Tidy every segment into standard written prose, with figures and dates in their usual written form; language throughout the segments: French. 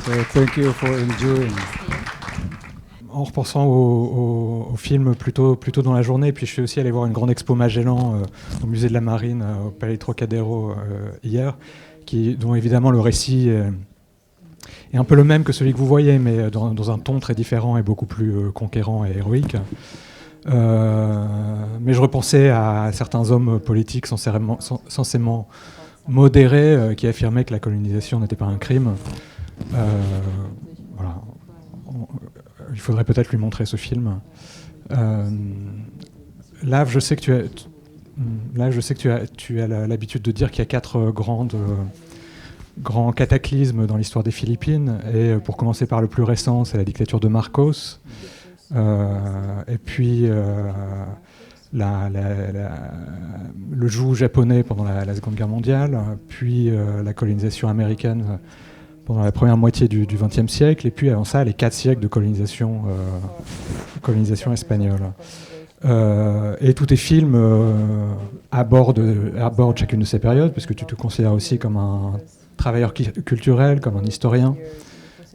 So thank you for enjoying. En repensant au film plutôt dans la journée, puis je suis aussi allé voir une grande expo Magellan au musée de la Marine, au Palais Trocadéro hier, dont évidemment le récit est un peu le même que celui que vous voyez, mais dans un ton très différent et beaucoup plus conquérant et héroïque. Mais je repensais à certains hommes politiques censément modérés qui affirmaient que la colonisation n'était pas un crime. Voilà. Il faudrait peut-être lui montrer ce film. Lav, je sais que tu as l'habitude de dire qu'il y a 4 grands cataclysmes dans l'histoire des Philippines. Et pour commencer par le plus récent, c'est la dictature de Marcos. Et puis le joug japonais pendant la Seconde Guerre mondiale, puis la colonisation américaine pendant la première moitié du XXe siècle, et puis avant ça, les 4 siècles de colonisation espagnole. Et tous tes films abordent chacune de ces périodes, puisque tu te considères aussi comme un travailleur culturel, comme un historien,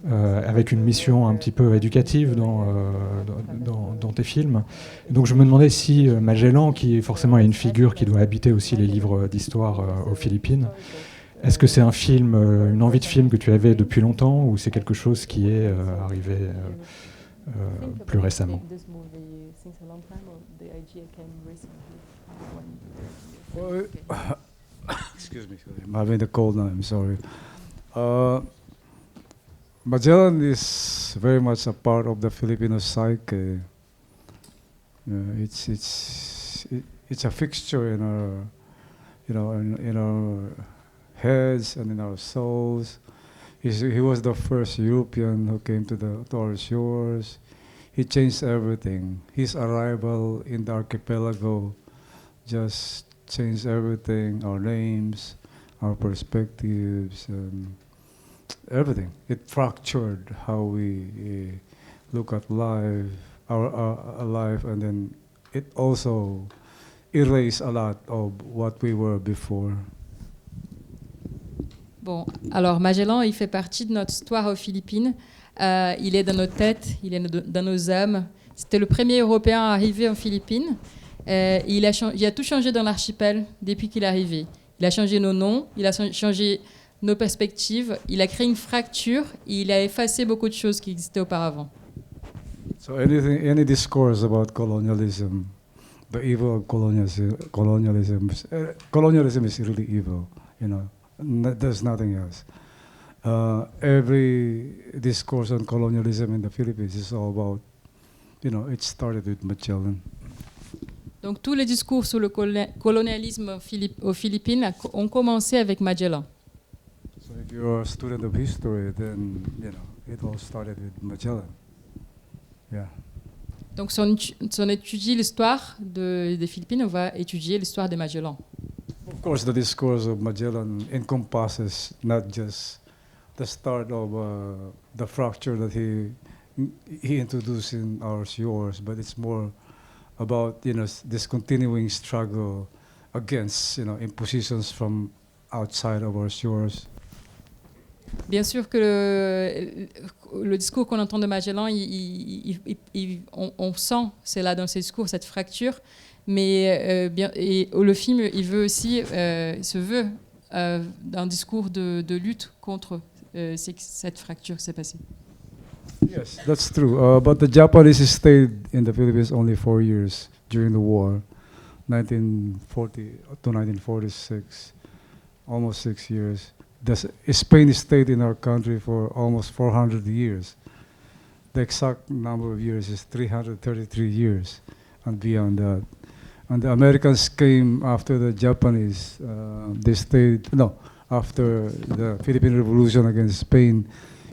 avec une mission un petit peu éducative dans tes films. Et donc je me demandais si Magellan, qui forcément est une figure qui doit habiter aussi les livres d'histoire aux Philippines, est-ce que c'est un film, une envie de film que tu avais depuis longtemps, ou c'est quelque chose qui est arrivé plus récemment? Excuse me, I'm having a cold now, I'm sorry. Magellan is very much a part of the Filipino psyche. It's a fixture in our, in our heads and in our souls. He was the first European who came to our shores. He changed everything. His arrival in the archipelago just changed everything. Our names, our perspectives, everything. It fractured how we look at life, our life, and then it also erased a lot of what we were before. Bon, alors Magellan, il fait partie de notre histoire aux Philippines. Il est dans nos têtes, il est dans nos âmes. C'était le premier Européen à arriver aux Philippines. Il a tout changé dans l'archipel depuis qu'il est arrivé. Il a changé nos noms, il a changé nos perspectives, il a créé une fracture, et il a effacé beaucoup de choses qui existaient auparavant. So any discourse about colonialism, the evil of colonialism is really evil, There's nothing else. Every discourse on colonialism in the Philippines is all about, it started with Magellan. Donc tous les discours sur le colonialisme aux Philippines ont commencé avec Magellan. So if you're a student of history, then, it all started with Magellan. Yeah. Donc si on étudie l'histoire des Philippines, on va étudier l'histoire de Magellan. Of course, the discourse of Magellan encompasses not just the start of the fracture that he introduced in our shores, but it's more about this continuing struggle against impositions from outside of our shores. Bien sûr que le discours qu'on entend de Magellan, on sent, c'est là dans ses discours, cette fracture, mais le film, il veut aussi, se veut un discours de lutte contre cette fracture qui s'est passée. Yes, that's true. But the Japanese stayed in the Philippines only 4 years during the war, 1940 to 1946, almost 6 years. Spain stayed in our country for almost 400 years. The exact number of years is 333 years and beyond that. And the Americans came after the Japanese. After the Philippine Revolution against Spain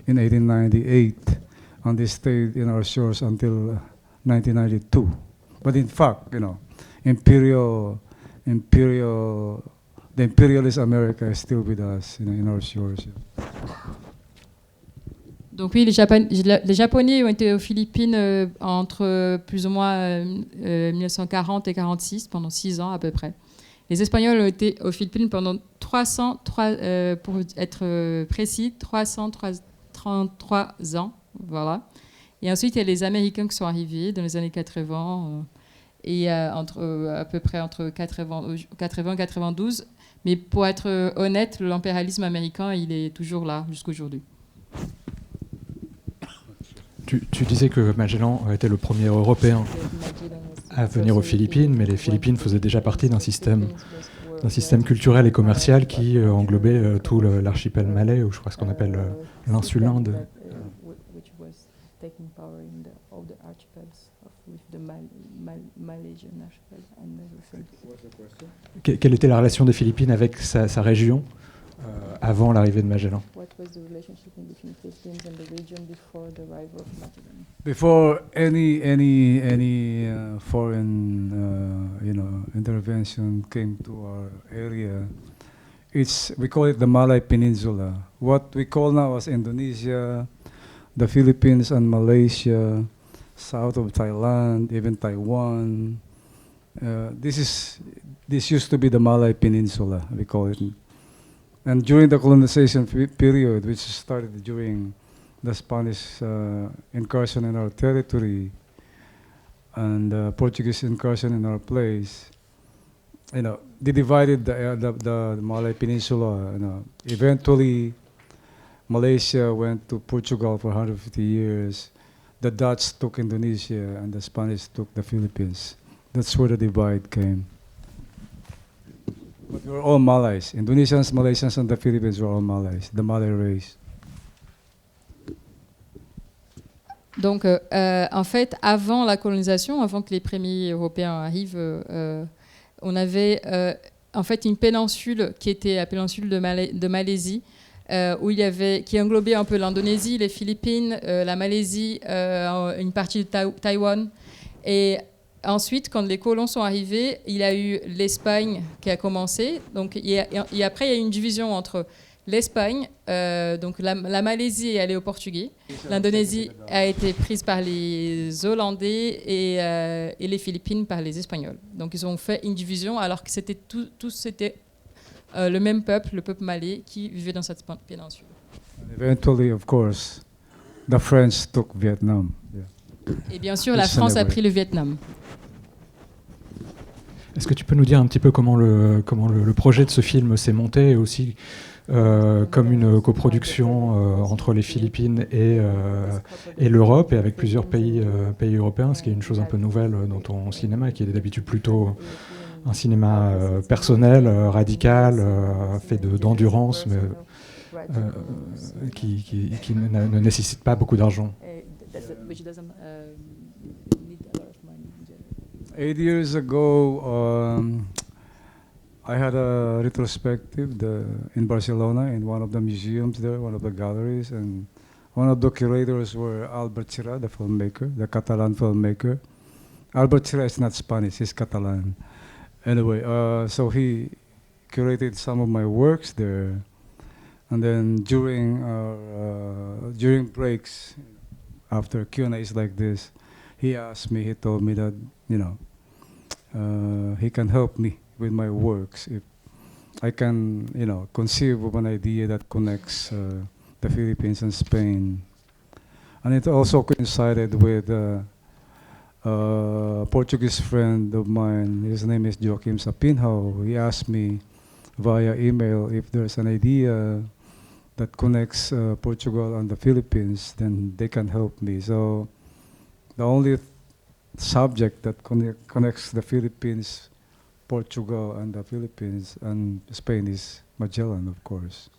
in 1898. And they stayed in our shores until 1992. But in fact, the imperialist America is still with us, in our shores. Donc oui, les Japonais ont été aux Philippines entre plus ou moins 1940 et 1946, pendant 6 ans à peu près. Les Espagnols ont été aux Philippines pendant pour être précis, 330 33 ans, voilà. Et ensuite, il y a les Américains qui sont arrivés dans les années 80, à peu près entre 80 et 92. Mais pour être honnête, l'impérialisme américain, il est toujours là jusqu'à aujourd'hui. Tu disais que Magellan était le premier Européen à venir aux Philippines, mais les Philippines faisaient déjà partie d'un système culturel et commercial qui englobait tout l'archipel malais, ou je crois ce qu'on appelle l'insulinde. Quelle était la relation des Philippines avec sa région avant l'arrivée de Magellan? Before any foreign intervention came to our area, we call it the Malay Peninsula. What we call now as Indonesia, the Philippines and Malaysia, south of Thailand, even Taiwan. This used to be the Malay Peninsula, we call it. And during the colonization period, which started during the Spanish incursion in our territory and Portuguese incursion in our place, they divided the Malay Peninsula. Eventually, Malaysia went to Portugal for 150 years. The Dutch took Indonesia, and the Spanish took the Philippines. That's where the divide came. But we were all Malays. Indonesians, Malaysians, and the Philippines were all Malays, the Malay race. Donc, en fait, avant la colonisation, avant que les premiers Européens arrivent, on avait en fait une péninsule qui était la péninsule de Malaisie, qui englobait un peu l'Indonésie, les Philippines, la Malaisie, une partie de Taïwan. Et ensuite, quand les colons sont arrivés, il y a eu l'Espagne qui a commencé. Donc, et après, il y a eu une division entre l'Espagne, donc la Malaisie est allée aux Portugais, l'Indonésie a été prise par les Hollandais et les Philippines par les Espagnols. Donc, ils ont fait une division alors que c'était c'était le même peuple, le peuple malais, qui vivait dans cette péninsule. Eventually, of course, the French took Vietnam. Yeah. Et bien sûr, la France a pris le Vietnam. Est-ce que tu peux nous dire un petit peu comment le projet de ce film s'est monté, et aussi comme une coproduction entre les Philippines et l'Europe, et avec plusieurs pays européens, ce qui est une chose un peu nouvelle dans ton cinéma, qui est d'habitude plutôt un cinéma personnel, radical, fait d'endurance, mais qui ne nécessite pas beaucoup d'argent. 8 years ago, I had a retrospective in Barcelona, in one of the museums there, one of the galleries, and one of the curators were Albert Chira, the filmmaker, the Catalan filmmaker. Albert Chira is not Spanish, he's Catalan. Anyway, so he curated some of my works there, and then during breaks, after Q&As like this, he told me that, he can help me with my works if I can, conceive of an idea that connects the Philippines and Spain. And it also coincided with a Portuguese friend of mine. His name is Joaquim Sapinho. He asked me via email if there's an idea that connects Portugal and the Philippines, then they can help me. So the only subject that connects the Philippines, Portugal, and the Philippines and Spain is Magellan, of course.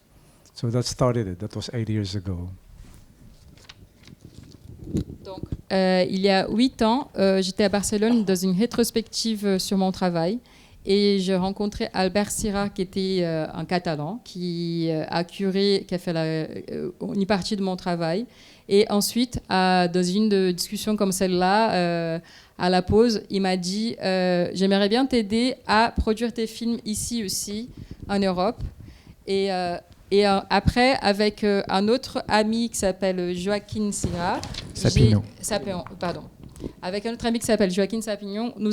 So that started it. That was 8 years ago. Donc, il y a 8 ans, j'étais à Barcelone dans une rétrospective sur mon travail, et j'ai rencontré Albert Chira, qui était un Catalan, qui a fait une partie de mon travail. Et ensuite, dans une discussion comme celle-là, à la pause, il m'a dit j'aimerais bien t'aider à produire tes films ici aussi, en Europe. Et après, avec un autre ami qui s'appelle Joaquin Chira, avec un autre ami qui s'appelle Joaquin Sapignon, nous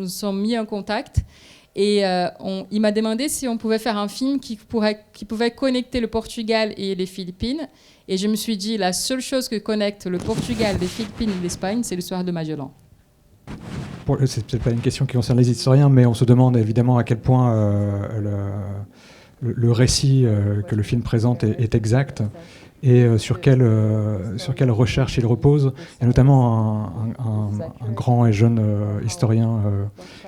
sommes mis en contact. Et il m'a demandé si on pouvait faire un film qui pouvait connecter le Portugal et les Philippines. Et je me suis dit, la seule chose que connecte le Portugal, les Philippines et l'Espagne, c'est l'histoire de Magellan. C'est peut-être pas une question qui concerne les historiens, mais on se demande évidemment à quel point le récit que le film présente est exact et sur quelle recherche il repose. Il y a notamment un grand et jeune historien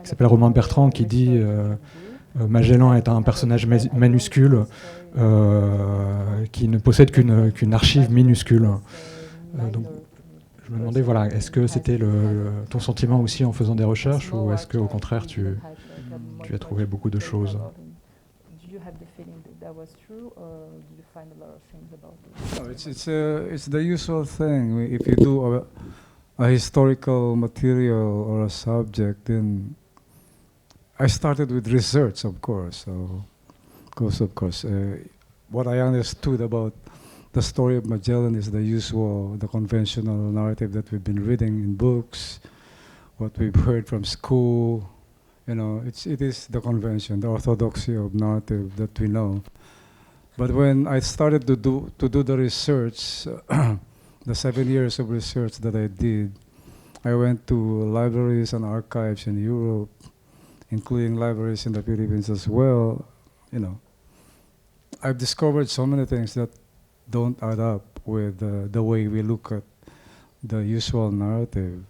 qui s'appelle Romain Bertrand qui dit Magellan est un personnage minuscule qui ne possède qu'une archive minuscule. Donc, je me demandais, voilà, est-ce que c'était ton sentiment aussi en faisant des recherches ou est-ce qu'au contraire tu as trouvé beaucoup de choses? It's the usual thing. If you do a historical material or a subject, then I started with research, of course. What I understood about the story of Magellan is the conventional narrative that we've been reading in books, what we've heard from school. You know, it is the convention, the orthodoxy of narrative that we know. But when I started to do the research, the 7 years of research that I did, I went to libraries and archives in Europe, including libraries in the Philippines as well. You know, I've discovered so many things that don't add up with the way we look at the usual narrative.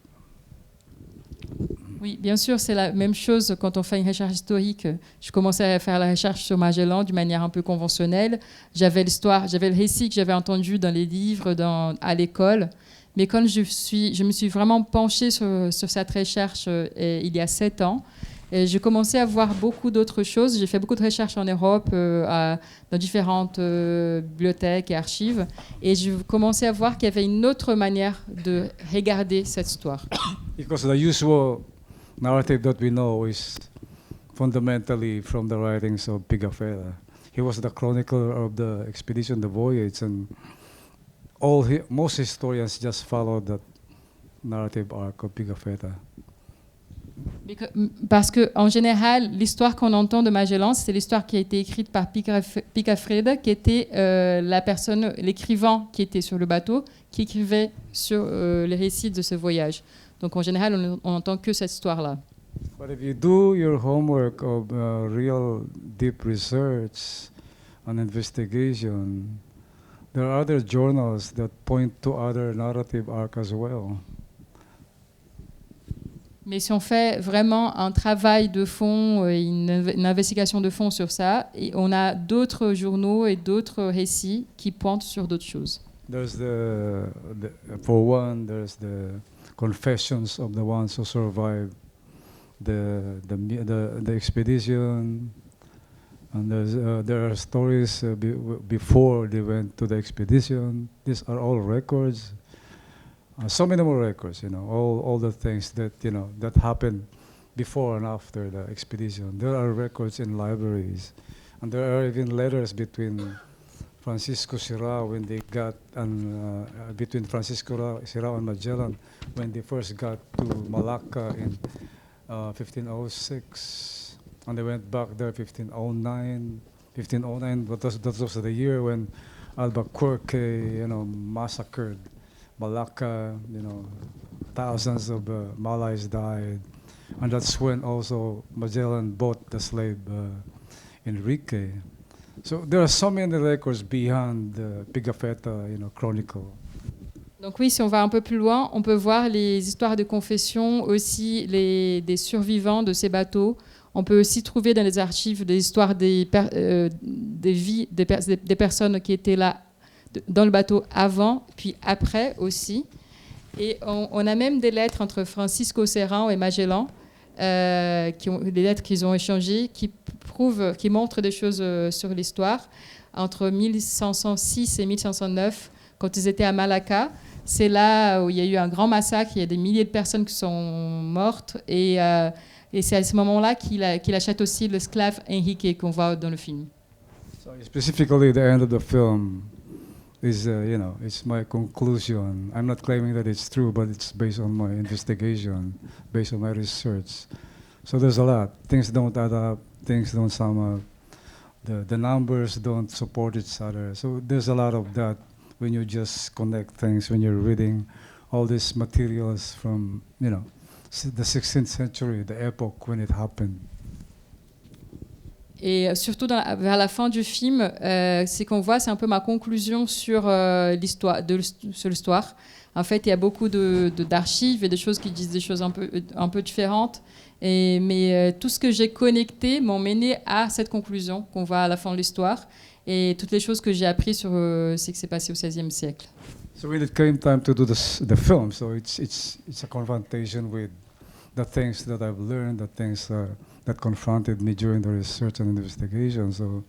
Oui, bien sûr, c'est la même chose quand on fait une recherche historique. Je commençais à faire la recherche sur Magellan d'une manière un peu conventionnelle. J'avais l'histoire, j'avais le récit que j'avais entendu dans les livres, à l'école. Mais quand je me suis vraiment penchée sur cette recherche il y a 7 ans, et j'ai commencé à voir beaucoup d'autres choses. J'ai fait beaucoup de recherches en Europe, dans différentes bibliothèques et archives. Et je commençais à voir qu'il y avait une autre manière de regarder cette histoire. Because the usual narrative that we know is fundamentally from the writings of Pigafetta. He was the chronicler of the expedition, the voyage, and most historians just follow that narrative arc of Pigafetta. Parce qu'en général, l'histoire qu'on entend de Magellan, c'est l'histoire qui a été écrite par Pigafetta, qui était l'écrivain qui était sur le bateau, qui écrivait sur les récits de ce voyage. Donc en général, on n'entend que cette histoire-là. But if you do your homework of real deep research and investigation, there are other journals that point to other narrative arcs as well. Mais si on fait vraiment un travail de fond, une investigation de fond sur ça, et on a d'autres journaux et d'autres récits qui pointent sur d'autres choses. There's for one, there's the confessions of the ones who survived the expedition, and there are stories before they went to the expedition. These are all records. So many more records, you know, all the things that, you know, that happened before and after the expedition. There are records in libraries, and there are even letters between Francisco Sirao when they got, and between Francisco Sirao and Magellan when they first got to Malacca in 1506, and they went back there 1509. 1509, but that was the year when Albuquerque, you know, massacred Malacca, you know, thousands of Malays died, and that's when also Magellan bought the slave Enrique. So there are so many records beyond the Pigafetta, you know, chronicle. Donc oui, si on va un peu plus loin, on peut voir les histoires de confession, aussi des survivants de ces bateaux. On peut aussi trouver dans les archives des histoires des vies des personnes qui étaient là dans le bateau avant, puis après aussi. Et on a même des lettres entre Francisco Serrano et Magellan, des lettres qu'ils ont échangées, qui montrent des choses sur l'histoire. Entre 1506 et 1509, quand ils étaient à Malacca, c'est là où il y a eu un grand massacre, il y a des milliers de personnes qui sont mortes, et c'est à ce moment-là qu'il achète aussi l'esclave Enrique qu'on voit dans le film. So specifically, the end of the film is, you know, it's my conclusion. I'm not claiming that it's true, but it's based on my investigation, based on my research. So there's a lot. Things don't add up. Things don't sum up. The numbers don't support each other. So there's a lot of that when you just connect things, when you're reading all these materials from, the 16th century, the epoch when it happened. Et surtout vers la fin du film, c'est qu'on voit, c'est un peu ma conclusion sur l'histoire. En fait, il y a beaucoup d'archives et des choses qui disent des choses un peu différentes. Mais tout ce que j'ai connecté m'ont mené à cette conclusion qu'on voit à la fin de l'histoire. Et toutes les choses que j'ai apprises sur ce qui s'est passé au XVIe siècle. So when it came time to do the film, so it's a confrontation with the things that I've learned, the things that confronted me during the research and investigation. So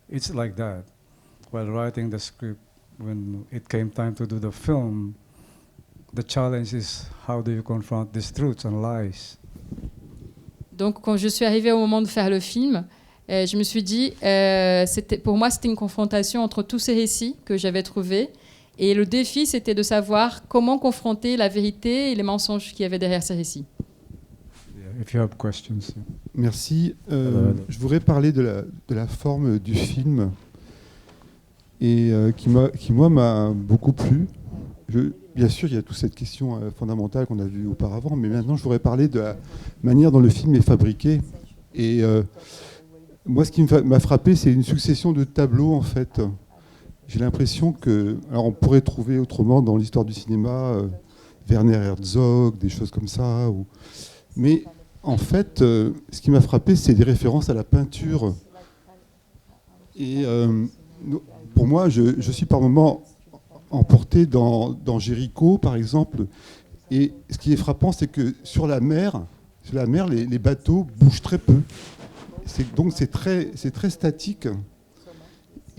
it's like that. While writing the script, when it came time to do the film, the challenge is how do you confront these truths and lies. Donc quand je suis arrivée au moment de faire le film, je me suis dit, pour moi c'était une confrontation entre tous ces récits que j'avais trouvés. Et le défi, c'était de savoir comment confronter la vérité et les mensonges qu'il y avait derrière ces récits. If you have questions. Merci. Je voudrais parler de la forme du film et qui moi m'a beaucoup plu. Bien sûr, il y a toute cette question fondamentale qu'on a vue auparavant, mais maintenant je voudrais parler de la manière dont le film est fabriqué. Et moi, ce qui m'a frappé, c'est une succession de tableaux, en fait. J'ai l'impression que... Alors, on pourrait trouver autrement dans l'histoire du cinéma Werner Herzog, des choses comme ça. Mais en fait, ce qui m'a frappé, c'est des références à la peinture. Et pour moi, je suis par moments emporté dans Jéricho, par exemple. Et ce qui est frappant, c'est que sur la mer, les bateaux bougent très peu. Donc c'est très statique.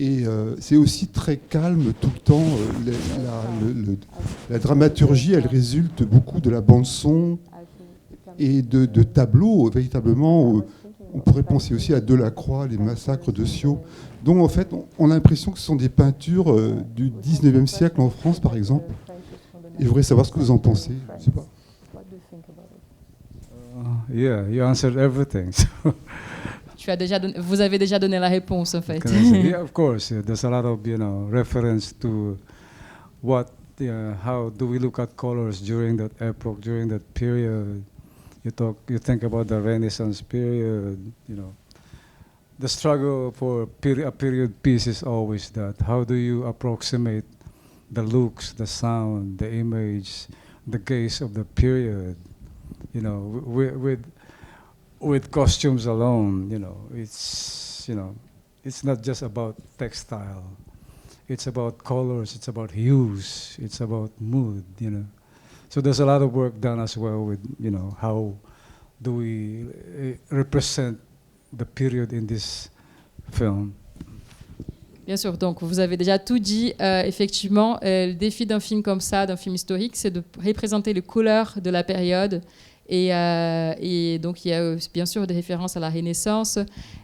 Et c'est aussi très calme tout le temps. La dramaturgie, elle résulte beaucoup de la bande-son et de tableaux, véritablement. On pourrait penser aussi à Delacroix, les massacres de Sceaux. Donc en fait, on a l'impression que ce sont des peintures du 19e siècle en France, par exemple. Et je voudrais savoir ce que vous en pensez. Je sais pas. Yeah, you answered everything. Vous avez déjà donné la réponse, en fait. Yeah, of course. Yeah, there's a lot of reference to how do we look at colors during that epoch, during that period. You think about the Renaissance period. The struggle for a period piece is always that. How do you approximate the looks, the sound, the image, the gaze of the period? With costumes alone, it's not just about textile. It's about colors, it's about hues, it's about mood, So there's a lot of work done as well with, how do we represent the period in this film. Bien sûr, donc vous avez déjà tout dit. Effectivement, le défi d'un film comme ça, d'un film historique, c'est de représenter les couleurs de la période. Et donc, il y a bien sûr des références à la Renaissance.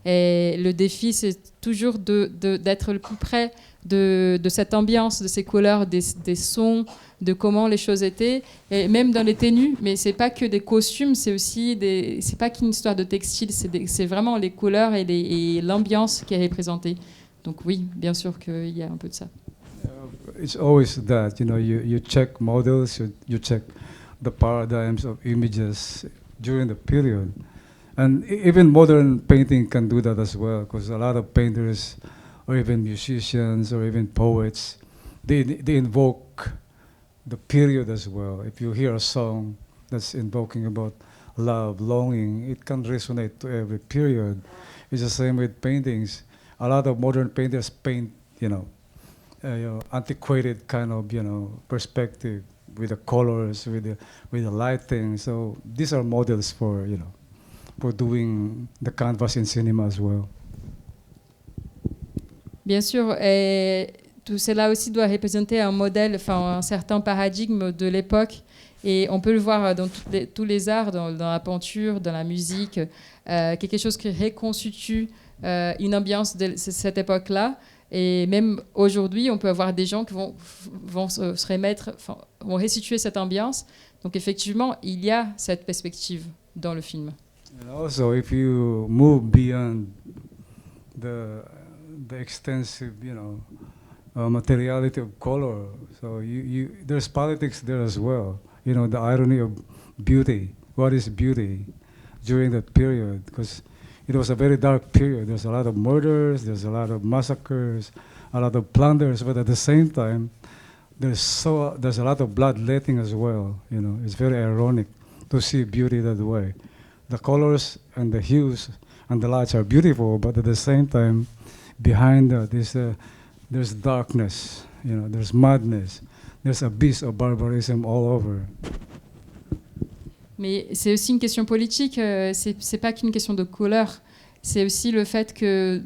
Et le défi, c'est toujours d'être le plus près de cette ambiance, de ces couleurs, des sons, de comment les choses étaient. Et même dans les tenues, mais ce n'est pas que des costumes, c'est aussi c'est pas qu'une histoire de textile, c'est vraiment les couleurs et l'ambiance qui est représentée. Donc oui, bien sûr qu'il y a un peu de ça. It's always that, you check models, you check the paradigms of images during the period. And even modern painting can do that as well, because a lot of painters, or even musicians, or even poets, they invoke the period as well. If you hear a song that's invoking about love, longing, it can resonate to every period. It's the same with paintings. A lot of modern painters paint, antiquated kind of, perspective with the colors, with the lighting. So these are models for doing the canvas in cinema as well. Bien sûr, et tout cela aussi doit représenter un modèle, un certain paradigme de l'époque. Et on peut le voir dans tous les arts, dans la peinture, dans la musique, quelque chose qui reconstitue une ambiance de cette époque-là. Et même aujourd'hui, on peut avoir des gens qui vont se remettre, vont restituer cette ambiance. Donc effectivement, il y a cette perspective dans le film. And also, if you move beyond the extensive, materiality of color, so there's politics there as well. The irony of beauty. What is beauty during that period? Because it was a very dark period. There's a lot of murders, there's a lot of massacres, a lot of plunders, but at the same time, there's a lot of bloodletting as well. It's very ironic to see beauty that way. The colors and the hues and the lights are beautiful, but at the same time, behind that there's darkness. There's madness. There's abyss of barbarism all over. Mais c'est aussi une question politique, c'est pas qu'une question de couleur, c'est aussi le fait que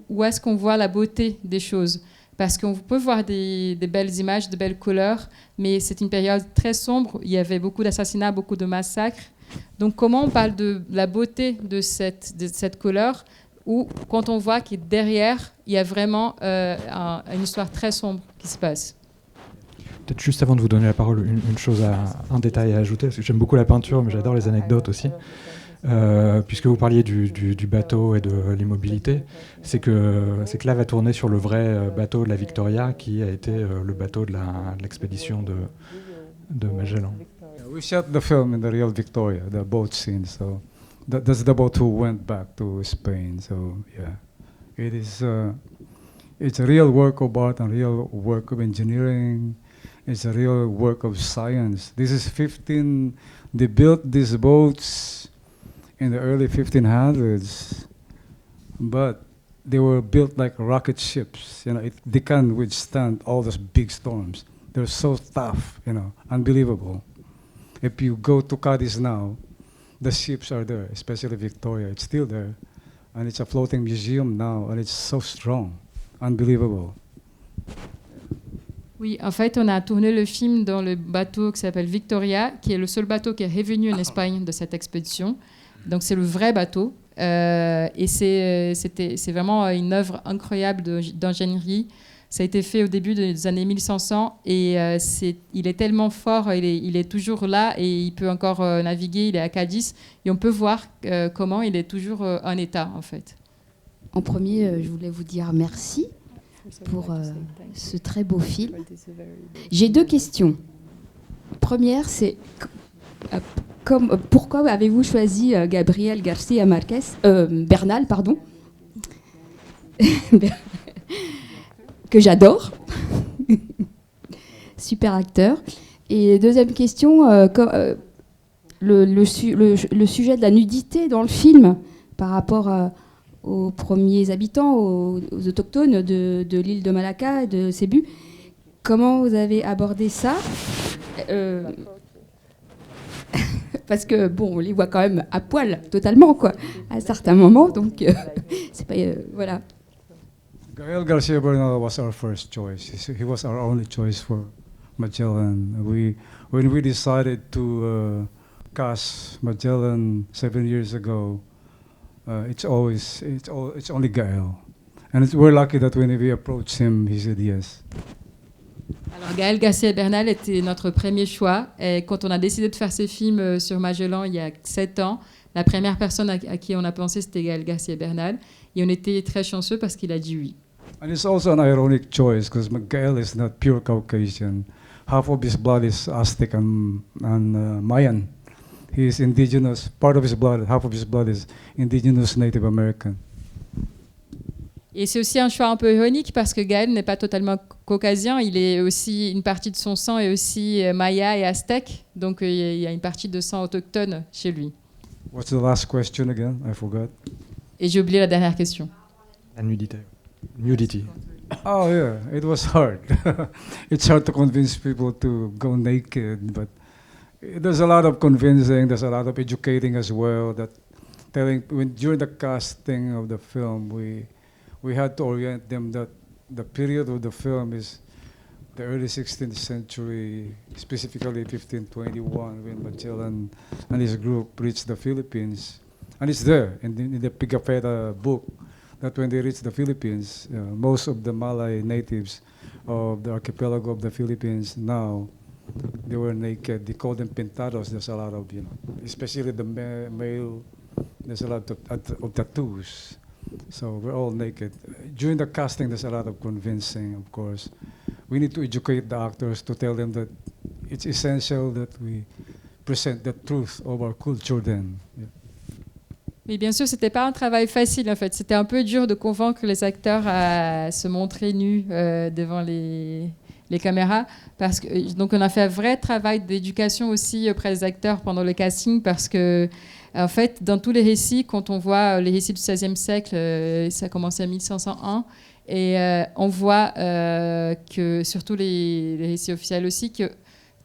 où est-ce qu'on voit la beauté des choses. Parce qu'on peut voir des belles images, de belles couleurs, mais c'est une période très sombre, il y avait beaucoup d'assassinats, beaucoup de massacres. Donc comment on parle de la beauté de cette couleur, ou quand on voit que derrière, il y a vraiment une histoire très sombre qui se passe. Peut-être juste avant de vous donner la parole, un détail à ajouter, parce que j'aime beaucoup la peinture, mais j'adore les anecdotes aussi. Puisque vous parliez du bateau et de l'immobilité, c'est que Lav a tourné sur le vrai bateau de la Victoria, qui a été le bateau de l'expédition de Magellan. Yeah, we shot the film in the real Victoria, the boat scene. So that's the boat who went back to Spain. So yeah, it's a real work of art and real work of engineering. It's a real work of science. They built these boats in the early 1500s, but they were built like rocket ships. They can withstand all those big storms. They're so tough, unbelievable. If you go to Cadiz now, the ships are there, especially Victoria. It's still there, and it's a floating museum now, and it's so strong, unbelievable. Oui, en fait, on a tourné le film dans le bateau qui s'appelle Victoria, qui est le seul bateau qui est revenu en Espagne de cette expédition. Donc, c'est le vrai bateau. Et c'est vraiment une œuvre incroyable d'ingénierie. Ça a été fait au début des années 1500 et il est tellement fort, il est toujours là et il peut encore naviguer. Il est à Cadiz et on peut voir comment il est toujours en état, en fait. En premier, je voulais vous dire merci pour ce très beau film. J'ai deux questions. Première, c'est pourquoi avez-vous choisi Gabriel García Bernal, pardon, que j'adore, super acteur. Et deuxième question, le sujet de la nudité dans le film par rapport aux premiers habitants, aux autochtones de l'île de Malacca et de Cebu. Comment vous avez abordé ça parce que, bon, on les voit quand même à poil, totalement, quoi, à certains moments, donc c'est pas... voilà. Gael Garcia Bernal was our first choice. He was our only choice for Magellan. When we decided to cast Magellan 7 years ago, it's only Gael, and we're lucky that when we approached him, he said yes. Alors Gael García Bernal était notre premier choix. Et quand on a décidé de faire ces films sur Magellan il y a 7 ans, la première personne à qui on a pensé, c'était Gael García Bernal. Et on était très chanceux parce qu'il a dit oui. And it's also an ironic choice because Gael is not pure Caucasian. Half of his blood is Aztec and Mayan. He is indigenous. Part of his blood, half of his blood is indigenous Native American. Et c'est aussi un choix un peu ironique parce que Gaël n'est pas totalement caucasien, il est aussi, une partie de son sang est aussi maya et aztèque, donc il y a une partie de sang autochtone chez lui. What's the last question again? I forgot. Et j'ai oublié la dernière question. La nudité. Nudity. Oh yeah, it was hard. It's hard to convince people to go naked, but there's a lot of convincing, there's a lot of educating as well. That during the casting of the film, we had to orient them that the period of the film is the early 16th century, specifically 1521, when Magellan and his group reached the Philippines. And it's there in the Pigafetta book that when they reached the Philippines, most of the Malay natives of the archipelago of the Philippines now, they were naked. They called them pintados. There's a lot of, especially the male there's a lot of tattoos. So we're all naked. During the casting, there's a lot of convincing, of course. We need to educate the actors to tell them that it's essential that we present the truth of our culture then. Yeah. Mais bien sûr, c'était pas un travail facile en fait. C'était un peu dur de convaincre les acteurs à se montrer nus devant les caméras, parce que donc on a fait un vrai travail d'éducation aussi auprès des acteurs pendant le casting, parce que en fait, dans tous les récits, quand on voit les récits du XVIe siècle, ça a commencé en 1501, et on voit que, surtout les récits officiels aussi, que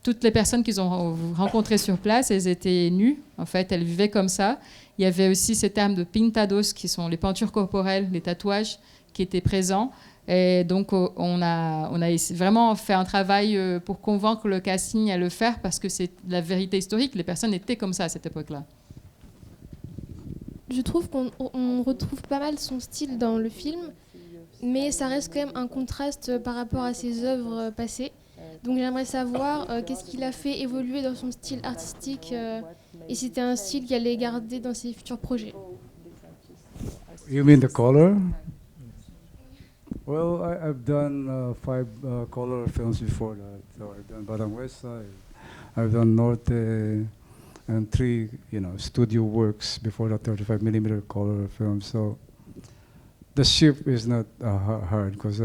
toutes les personnes qu'ils ont rencontrées sur place, elles étaient nues, en fait, elles vivaient comme ça. Il y avait aussi ces termes de pintados, qui sont les peintures corporelles, les tatouages, qui étaient présents. Et donc, on a vraiment fait un travail pour convaincre le casting à le faire, parce que c'est la vérité historique, les personnes étaient comme ça à cette époque-là. Je trouve qu'on retrouve pas mal son style dans le film, mais ça reste quand même un contraste par rapport à ses œuvres passées. Donc j'aimerais savoir qu'est-ce qu'il a fait évoluer dans son style artistique et si c'était un style qu'il allait garder dans ses futurs projets. You mean the color? Well, I've done 5 color films before that. So I've done Badang West Side, I've done Norte, and 3, studio works before the 35mm color film. So the shift is not hard, because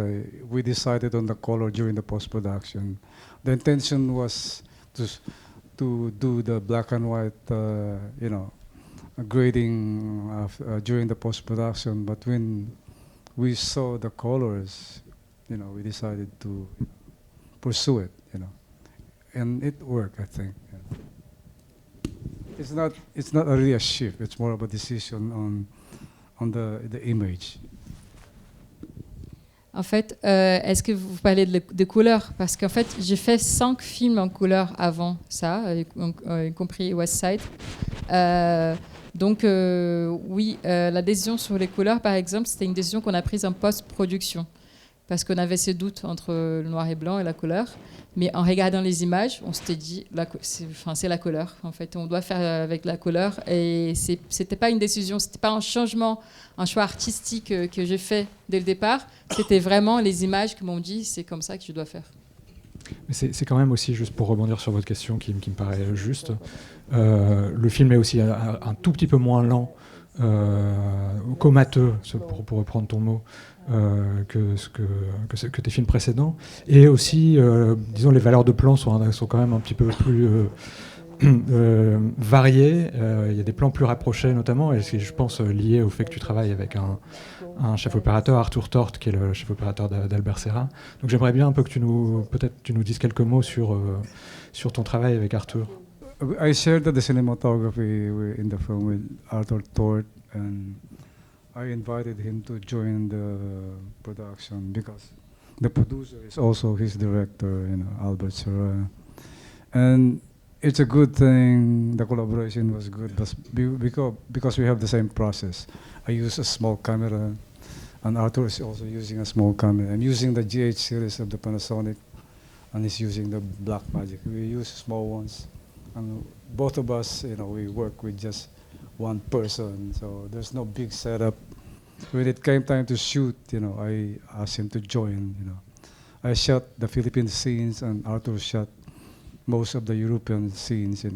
we decided on the color during the post-production. The intention was to do the black and white, grading during the post-production. But when we saw the colors, we decided to pursue it, and it worked, I think. Yeah. It's not really a shift. It's more of a decision on the image. En fait, est-ce que vous parlez de couleurs? Parce qu'en fait, j'ai fait 5 films en couleur avant ça, y compris West Side. Donc, oui, la décision sur les couleurs, par exemple, c'était une décision qu'on a prise en post-production. Parce qu'on avait ces doutes entre le noir et blanc et la couleur. Mais en regardant les images, on s'était dit, c'est la couleur. En fait, on doit faire avec la couleur. Et c'était pas une décision, c'était pas un changement, un choix artistique que j'ai fait dès le départ. C'était vraiment les images qui m'ont dit, c'est comme ça que je dois faire. Mais c'est quand même aussi, juste pour rebondir sur votre question qui me paraît juste, le film est aussi un tout petit peu moins lent, comateux, pour reprendre ton mot, que tes films précédents. Et aussi, disons, les valeurs de plan sont quand même un petit peu plus variées. Il y a des plans plus rapprochés notamment, et c'est, je pense, lié au fait que tu travailles avec un chef opérateur, Arthur Tort, qui est le chef opérateur d'Albert Serra. Donc j'aimerais bien un peu que tu nous dises quelques mots sur ton travail avec Arthur. I shared the cinematography in the film with Arthur Tort, and I invited him to join the production because the producer is also his director, Albert Serra. And it's a good thing, the collaboration was good, because we have the same process. I use a small camera, and Arthur is also using a small camera. I'm using the GH series of the Panasonic, and he's using the Blackmagic. We use small ones. And both of us, we work with just one person, so there's no big setup. When it came time to shoot, I asked him to join. I shot the Philippine scenes, and Arthur shot most of the European scenes.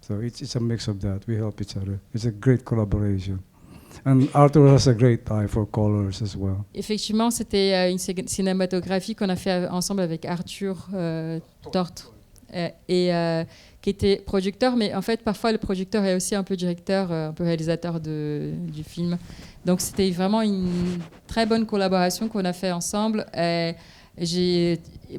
So it's a mix of that. We help each other. It's a great collaboration. And Arthur has a great eye for colors as well. Effectivement, c'était une cinématographie qu'on a fait ensemble avec Arthur Tort. Qui était producteur, mais en fait parfois le producteur est aussi un peu directeur, un peu réalisateur du film. Donc c'était vraiment une très bonne collaboration qu'on a fait ensemble.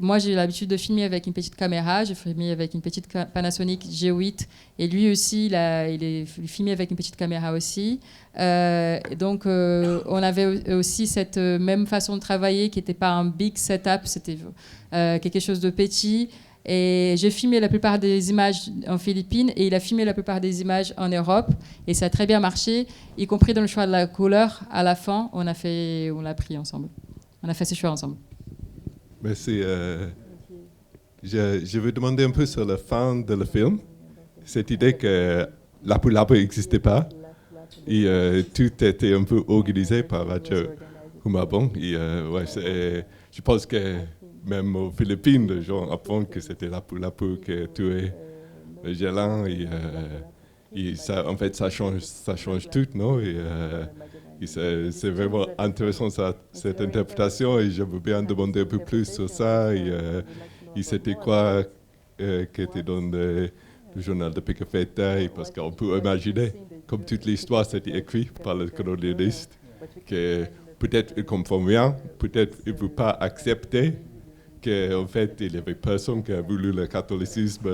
Moi j'ai l'habitude de filmer avec une petite caméra, j'ai filmé avec une petite Panasonic G8, et lui aussi il est filmé avec une petite caméra aussi. Donc on avait aussi cette même façon de travailler qui n'était pas un big setup, c'était quelque chose de petit. Et j'ai filmé la plupart des images en Philippines et il a filmé la plupart des images en Europe, et ça a très bien marché, y compris dans le choix de la couleur. À la fin, on l'a pris ensemble. On a fait ce choix ensemble. Merci. Je veux demander un peu sur la fin de le film. Cette idée que la poulape n'existait pas. Et tout était un peu organisé par Radio Humabon. Et je pense que même aux Philippines, les gens apprennent que c'était Lapu-Lapu qui a tué Magellan. Et ça, en fait, ça change tout, non? Et c'est vraiment intéressant cette interprétation. Et je veux bien demander un peu plus sur ça. Et c'était quoi qui était dans le journal de Picafetta? Parce qu'on peut imaginer, comme toute l'histoire, c'était écrit par le colonialiste, que peut-être il ne comprend rien, peut-être il ne veut pas accepter qu'en fait, il n'y avait personne qui a voulu le catholicisme.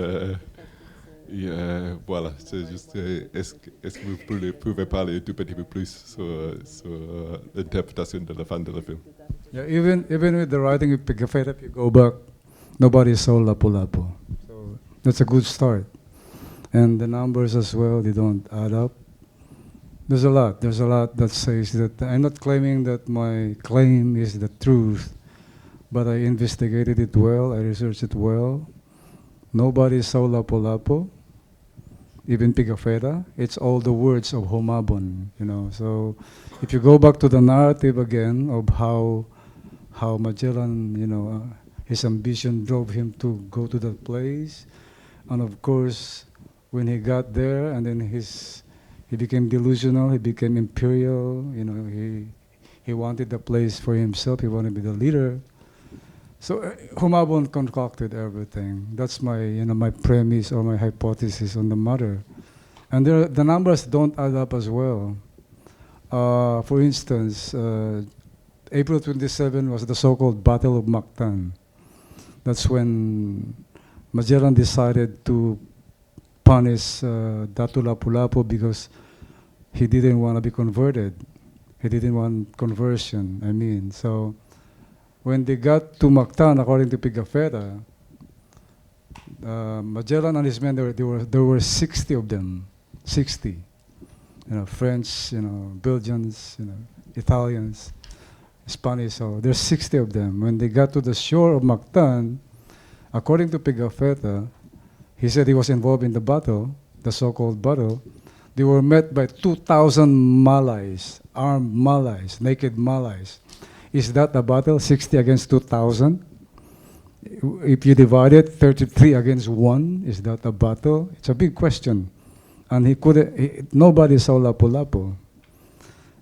Voilà, c'est juste, est-ce que vous pouvez parler un tout petit peu plus sur l'interprétation de la fin de la film? Yeah, even with the writing of Pigafetta, if you go back, nobody saw Lapu-Lapu. So that's a good start. And the numbers as well, they don't add up. There's a lot that says that I'm not claiming that my claim is the truth, but I investigated it well, I researched it well. Nobody saw Lapu-Lapu, even Pigafetta. It's all the words of Humabon, you know. So if you go back to the narrative again of how Magellan, you know, his ambition drove him to go to that place, and of course, when he got there, and then he became delusional, he became imperial, you know, he wanted the place for himself, he wanted to be the leader. So Humabon concocted everything. That's my premise or my hypothesis on the matter. And the numbers don't add up as well. For instance, April 27 was the so-called Battle of Mactan. That's when Magellan decided to punish Datu Lapu-Lapu because he didn't want to be converted. He didn't want conversion, I mean. So when they got to Mactan, according to Pigafetta, Magellan and his men, there were 60 of them. 60. You know, French, you know, Belgians, you know, Italians, Spanish. So there's 60 of them. When they got to the shore of Mactan, according to Pigafetta, he said he was involved in the battle, the so-called battle. They were met by 2,000 Malays, armed Malays, naked Malays. Is that a battle, 60 against 2,000? If you divide it, 33 against 1, is that a battle? It's a big question. And nobody saw Lapu-Lapu.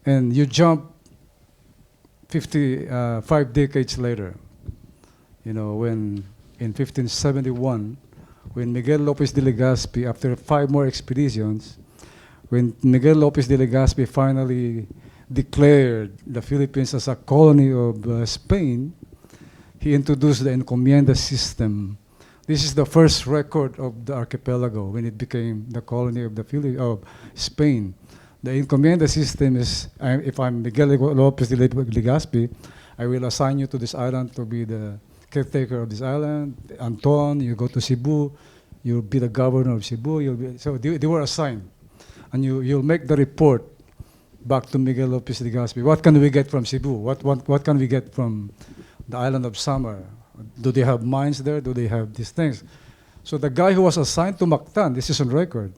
And you jump 5 decades later, you know, when in 1571, when Miguel Lopez de Legazpi, after 5 more expeditions, when Miguel Lopez de Legazpi finally declared the Philippines as a colony of Spain, he introduced the encomienda system. This is the first record of the archipelago when it became the colony of Spain. The encomienda system is, if I'm Miguel Lopez de Legazpi, I will assign you to this island to be the caretaker of this island. Antoine, you go to Cebu, you'll be the governor of Cebu. So they were assigned. And you'll make the report back to Miguel Lopez de Legazpi. What can we get from Cebu? What can we get from the island of Samar? Do they have mines there? Do they have these things? So the guy who was assigned to Mactan, this is on record,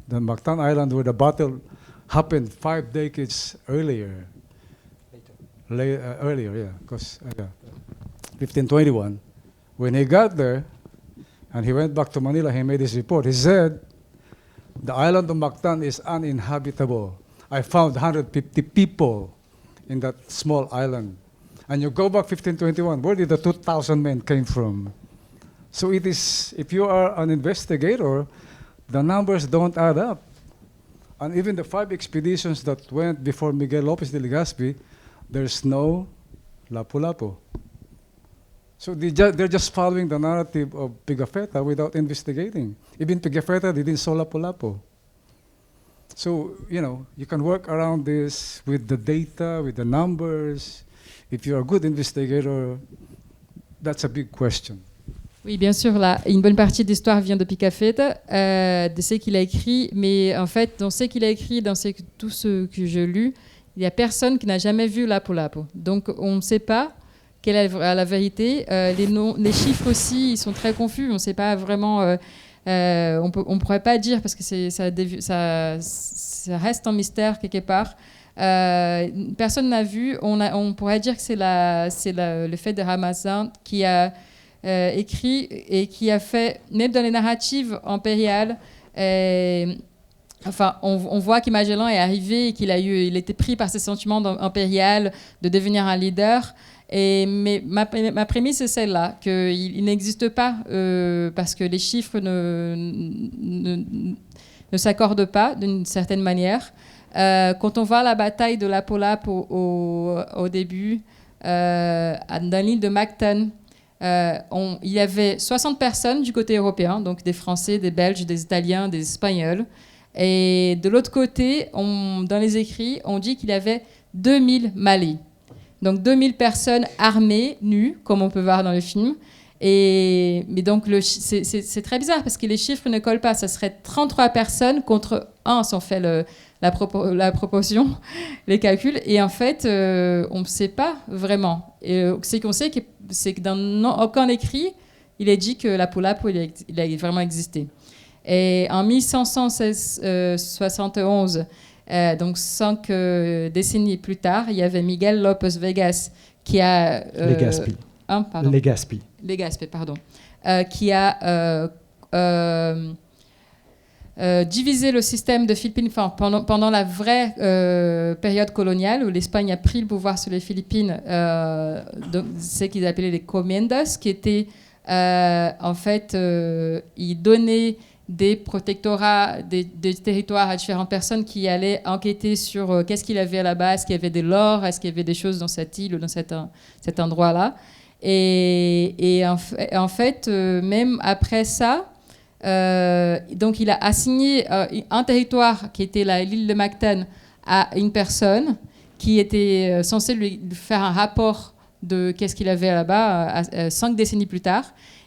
the Mactan Island where the battle happened 5 decades earlier. Earlier, yeah, because 1521. When he got there, and he went back to Manila, he made his report. He said, the island of Mactan is uninhabitable. I found 150 people in that small island. And you go back 1521, where did the 2,000 men came from? So it is, if you are an investigator, the numbers don't add up. And even the 5 expeditions that went before Miguel Lopez de Legazpi, there's no Lapu-Lapu. So they're just following the narrative of Pigafetta without investigating. Even Pigafetta didn't saw Lapu-Lapu. So, you know, you can work around this with the data, with the numbers. If you're a good investigator, that's a big question. Oui, bien sûr, là, une bonne partie de l'histoire vient de Pigafetta, de ce qu'il a écrit, mais en fait, dans ce qu'il a écrit, dans tout ce que j'ai lu, il n'y a personne qui n'a jamais vu Lapu-Lapu. Donc, on ne sait pas quelle est la vérité. Les chiffres aussi, ils sont très confus. On ne sait pas vraiment On ne pourrait pas dire parce que ça reste un mystère quelque part. Personne n'a vu. On pourrait dire que c'est le fait de Ramazan qui a écrit et qui a fait, même dans les narratives impériales, enfin, on voit que Magellan est arrivé et il était pris par ses sentiments impériaux de devenir un leader. Mais ma prémisse c'est celle-là, qu'il n'existe pas parce que les chiffres ne s'accordent pas d'une certaine manière. Quand on voit la bataille de Lapu-Lapu au début, dans l'île de Mactan, il y avait 60 personnes du côté européen, donc des Français, des Belges, des Italiens, des Espagnols. Et de l'autre côté, dans les écrits, on dit qu'il y avait 2000 Malais. Donc 2000 personnes armées, nues, comme on peut voir dans le film. Mais donc c'est très bizarre parce que les chiffres ne collent pas. Ça serait 33 personnes contre 1 si on fait la proportion, les calculs. Et en fait, on ne sait pas vraiment. Et ce qu'on sait, c'est que dans aucun écrit, il est dit que Lapu-Lapu il a vraiment existé. Et en 1571, donc 5 décennies plus tard, il y avait Miguel López Vegas qui a... Legazpi. Legazpi, pardon. Qui a divisé le système de Philippines pendant la vraie période coloniale où l'Espagne a pris le pouvoir sur les Philippines, ce qu'ils appelaient les commandos, qui étaient en fait, ils donnaient des protectorats, des territoires à différentes personnes qui allaient enquêter sur qu'est-ce qu'il y avait là-bas, est-ce qu'il y avait de l'or, est-ce qu'il y avait des choses dans cette île ou dans cet endroit-là. Et en fait, même après ça, donc il a assigné un territoire qui était l'île de Mactan à une personne qui était censée lui faire un rapport de qu'est-ce qu'il avait là-bas 5 décennies plus tard.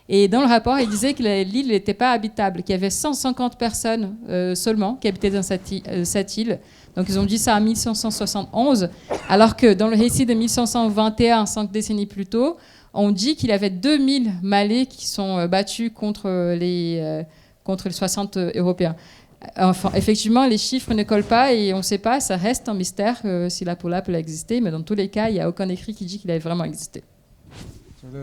Et dans le rapport, il disait que l'île n'était pas habitable, qu'il y avait 150 personnes seulement qui habitaient dans cette île. Donc ils ont dit ça en 1571, alors que dans le récit de 1521, 5 décennies plus tôt, on dit qu'il y avait 2000 Malais qui sont battus contre les 60 Européens. Enfin, effectivement, les chiffres ne collent pas et on ne sait pas, ça reste un mystère si Lapu-Lapu a existé, mais dans tous les cas, il n'y a aucun écrit qui dit qu'il avait vraiment existé.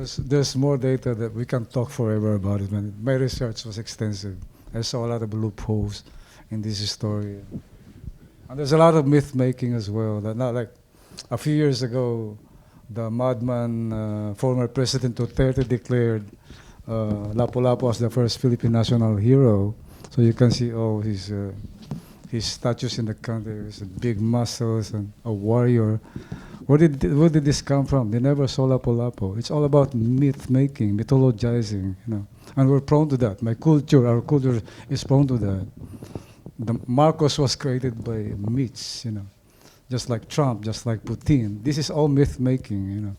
So there's more data that we can talk forever about it. My research was extensive. I saw a lot of loopholes in this story. And there's a lot of myth making as well. That not like a few years ago, the madman former President Duterte declared Lapu-Lapu as the first Philippine national hero. So you can see all his statues in the country, his big muscles and a warrior. Where did this come from? They never saw Lapu-Lapu. It's all about myth making, mythologizing, and we're prone to that. Our culture is prone to that. Marcos was created by myths, just like Trump, just like Putin. This is all myth making,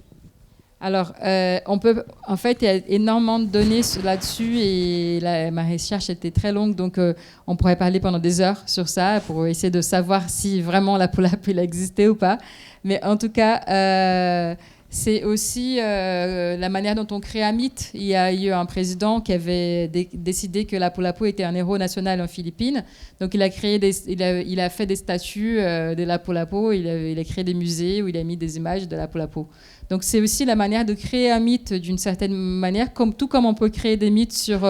Alors, en fait, il y a énormément de données là-dessus et ma recherche était très longue, donc on pourrait parler pendant des heures sur ça pour essayer de savoir si vraiment Lapu-Lapu existait ou pas. Mais en tout cas, c'est aussi la manière dont on crée un mythe. Il y a eu un président qui avait décidé que Lapu-Lapu était un héros national en Philippines. Donc il a fait des statues de Lapu-Lapu, il a créé des musées où il a mis des images de Lapu-Lapu. Donc c'est aussi la manière de créer un mythe d'une certaine manière, tout comme on peut créer des mythes sur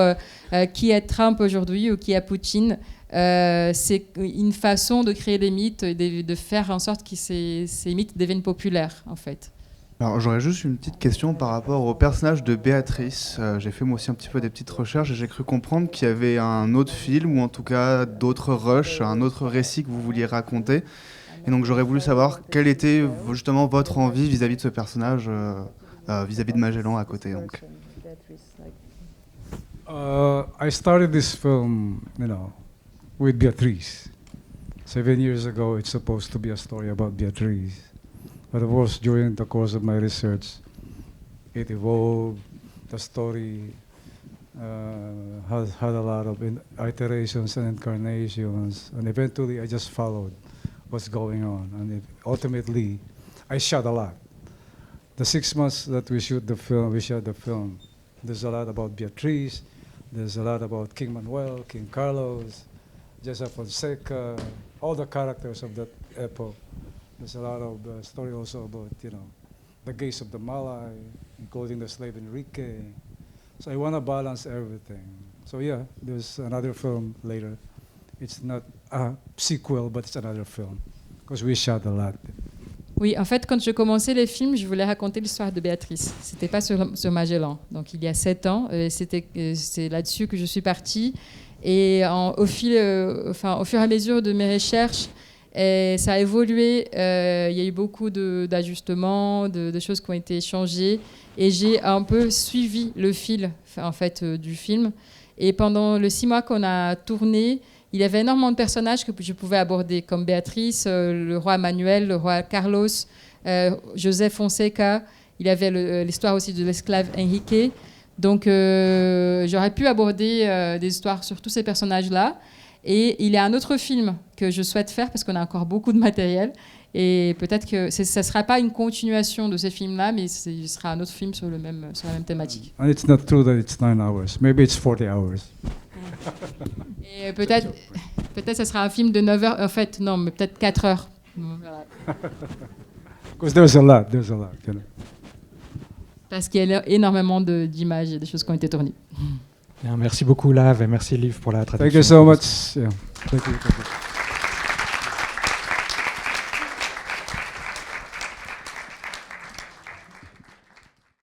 qui est Trump aujourd'hui ou qui est Poutine. C'est une façon de créer des mythes, de faire en sorte que ces mythes deviennent populaires, en fait. Alors j'aurais juste une petite question par rapport au personnage de Béatrice. J'ai fait moi aussi un petit peu des petites recherches et j'ai cru comprendre qu'il y avait un autre film ou en tout cas d'autres rushs, un autre récit que vous vouliez raconter. Et donc j'aurais voulu savoir quelle était justement votre envie vis-à-vis de ce personnage, vis-à-vis de Magellan à côté. Donc. I started this film, with Beatrice. 7 years ago, it's supposed to be a story about Beatrice. But of course, during the course of my research, it evolved. The story had a lot of iterations and incarnations, and eventually I just followed what's going on. And ultimately, I shot a lot. The 6 months that we shot the film, there's a lot about Beatrice. There's a lot about King Manuel, King Carlos, Joseph Fonseca, all the characters of that epoch. There's a lot of story also about, the gaze of the Malay, including the slave Enrique. So I want to balance everything. So yeah, there's another film later. It's not a sequel, but it's another film, because we shot a lot. Oui, en fait, quand je commençais les films, je voulais raconter l'histoire de Béatrice. C'était pas sur Magellan. Donc, il y a 7 ans, c'est là-dessus que je suis partie. Et au fur et à mesure de mes recherches, ça a évolué. Il y a eu beaucoup d'ajustements, de choses qui ont été changées. Et j'ai un peu suivi le fil, en fait, du film. Et pendant les 6 mois qu'on a tourné, il y avait énormément de personnages que je pouvais aborder, comme Béatrice, le roi Manuel, le roi Carlos, Joseph Fonseca. Il y avait l'histoire aussi de l'esclave Enrique. Donc, j'aurais pu aborder des histoires sur tous ces personnages-là. Et il y a un autre film que je souhaite faire, parce qu'on a encore beaucoup de matériel. Et peut-être que ça ne sera pas une continuation de ces films-là, mais ce sera un autre film sur la même thématique. And it's not true that it's 9 hours. Maybe it's 40 hours. Et peut-être ça sera un film de 9 heures. En fait, non, mais peut-être 4 heures. Voilà. Because there's a lot. Parce qu'il y a énormément d'images et de choses qui ont été tournées. Bien, merci beaucoup Lav et merci Liv pour la traduction. Thank you so much. Yeah. Thank you.